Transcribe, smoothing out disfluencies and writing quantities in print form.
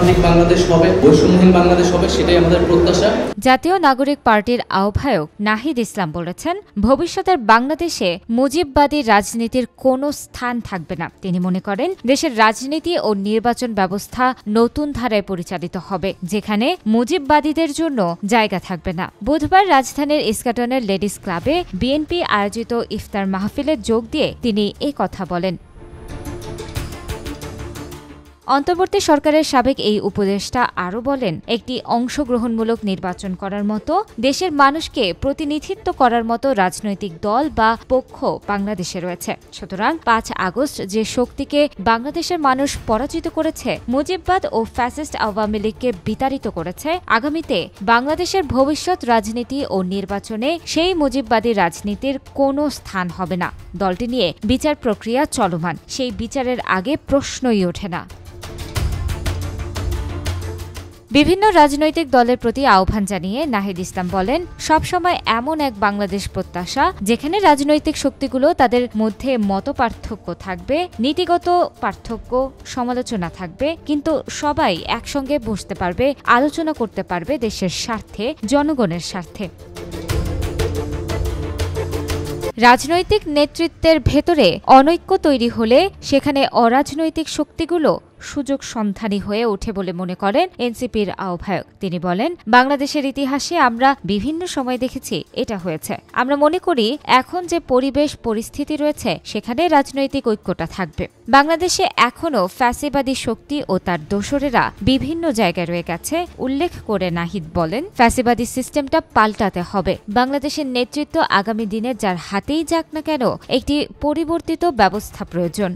গণতান্ত্রিক বাংলাদেশ হবে, বৈষম্যহীন বাংলাদেশ হবে, সেটাই আমাদের প্রত্যাশা। জাতীয় নাগরিক পার্টির আহ্বায়ক নাহিদ ইসলাম বলেছেন, ভবিষ্যতের বাংলাদেশে মুজিববাদী রাজনীতির কোনো স্থান থাকবে না। তিনি মনে করেন, দেশের রাজনীতি ও নির্বাচন ব্যবস্থা নতুন ধারায় পরিচালিত হবে, যেখানে মুজিববাদীদের জন্য জায়গা থাকবে না। বুধবার রাজধানীর ইস্কাটনের লেডিস ক্লাবে বিএনপি আয়োজিত ইফতার মাহফিলে যোগ দিয়ে তিনি এই কথা বলেন। অন্তর্বর্তী সরকারের সাবেক এই উপদেষ্টা আরও বলেন, একটি অংশগ্রহণমূলক নির্বাচন করার মতো, দেশের মানুষকে প্রতিনিধিত্ব করার মতো রাজনৈতিক দল বা পক্ষ বাংলাদেশে রয়েছে। সুতরাং ৫ আগস্ট যে শক্তিকে বাংলাদেশের মানুষ পরাজিত করেছে, মুজিববাদ ও ফ্যাসিস্ট আওয়ামী লীগকে বিতাড়িত করেছে, আগামীতে বাংলাদেশের ভবিষ্যৎ রাজনীতি ও নির্বাচনে সেই মুজিববাদী রাজনীতির কোনো স্থান হবে না। দলটি নিয়ে বিচার প্রক্রিয়া চলমান, সেই বিচারের আগে প্রশ্নই ওঠে না। বিভিন্ন রাজনৈতিক দলের প্রতি আহ্বান জানিয়ে নাহিদ ইসলাম বলেন, সবসময় এমন এক বাংলাদেশ প্রত্যাশা যেখানে রাজনৈতিক শক্তিগুলো তাদের মধ্যে মতপার্থক্য থাকবে, নীতিগত পার্থক্য, সমালোচনা থাকবে, কিন্তু সবাই একসঙ্গে বসতে পারবে, আলোচনা করতে পারবে দেশের স্বার্থে, জনগণের স্বার্থে। রাজনৈতিক নেতৃত্বের ভেতরে অনৈক্য তৈরি হলে সেখানে অরাজনৈতিক শক্তিগুলো সুযোগ সন্ধানী হয়ে ওঠে বলে মনে করেন এনসিপির আহ্বায়ক। তিনি বলেন, বাংলাদেশের ইতিহাসে আমরা বিভিন্ন সময় দেখেছি এটা হয়েছে। আমরা মনে করি এখন যে পরিবেশ পরিস্থিতি রয়েছে সেখানে রাজনৈতিক ঐক্যটা থাকবে। বাংলাদেশে এখনও ফ্যাসিবাদী শক্তি ও তার দোসরেরা বিভিন্ন জায়গায় রয়ে গেছে উল্লেখ করে নাহিদ বলেন, ফ্যাসিবাদী সিস্টেমটা পাল্টাতে হবে। বাংলাদেশের নেতৃত্ব আগামী দিনে যার হাতেই যাক না কেন, একটি পরিবর্তিত ব্যবস্থা প্রয়োজন।